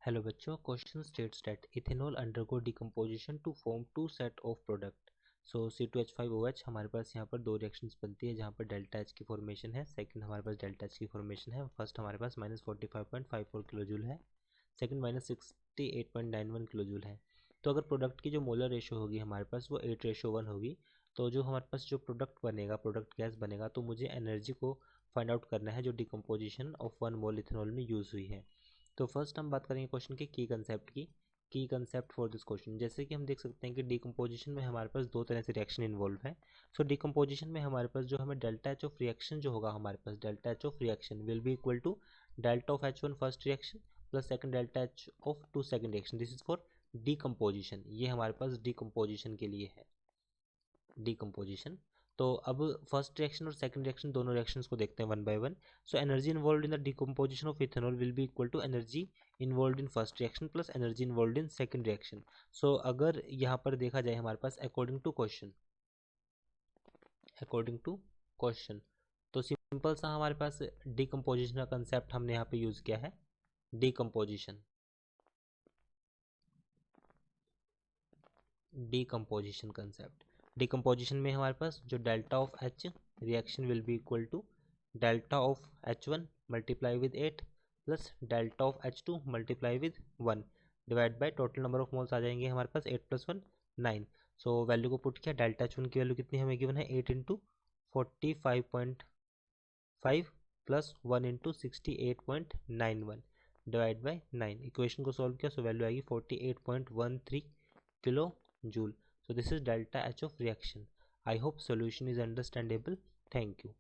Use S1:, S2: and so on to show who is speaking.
S1: Hello बच्चों, question states that ethanol undergo decomposition to form two set of product. So C2H5OH हमारे पास यहाँ पर दो रिएक्शंस बनती है जहाँ पर डेल्टा एच की फॉर्मेशन है। सेकंड हमारे पास डेल्टा एच की फॉर्मेशन है। फर्स्ट हमारे पास -45.54 किलो जूल है, सेकंड -68.91 किलो जूल है। तो अगर प्रोडक्ट की जो मोलर रेशो होगी हमारे पास वो 8:1 होगी, तो जो हमारे पास जो प्रोडक्ट बनेगा, प्रोडक्ट गैस बनेगा, तो मुझे एनर्जी को फाइंड आउट करना है जो डिकम्पोजिशन ऑफ 1 मोल इथेनॉल में यूज़ हुई है। तो फर्स्ट हम बात करेंगे क्वेश्चन के की कंसेप्ट की। की कंसेप्ट फॉर दिस क्वेश्चन, जैसे कि हम देख सकते हैं कि डिकम्पोजिशन में हमारे पास दो तरह से रिएक्शन इन्वॉल्व है। सो डिकम्पोजिशन में हमारे पास जो हमें डेल्टा एच ऑफ रिएक्शन जो होगा, हमारे पास delta H of reaction will be equal to delta of H1 first reaction plus second delta H of two second reaction. This is for decomposition. ये हमारे पास डिकम्पोजिशन के लिए है, डिकम्पोजिशन। तो अब फर्स्ट रिएक्शन और सेकंड रिएक्शन, दोनों reactions को देखते हैं one by one. So energy involved in the decomposition of ethanol will be equal to energy involved in first reaction plus energy involved in second reaction. So अगर यहाँ पर देखा जाए हमारे पास according to question, according to question, तो simple सा हमारे पास डिकम्पोजिशन का कंसेप्ट हमने यहाँ पे यूज किया है। Decomposition, decomposition concept. डिकम्पोजिशन में हमारे पास जो delta of H reaction will be equal to delta of H1 multiply with 8 plus delta of H2 multiply with 1 divide by total number of moles आ जाएंगे हमारे पास 8 + 1 9। सो वैल्यू को put किया, डेल्टा H1 की वैल्यू कितनी हमें given है 8 × 45.5 प्लस 1 × 68.91 डिवाइड बाय 9। इक्वेशन को सॉल्व किया, सो वैल्यू आएगी 48.13 kilo joule. So this is delta H of reaction. I hope solution is understandable. Thank you.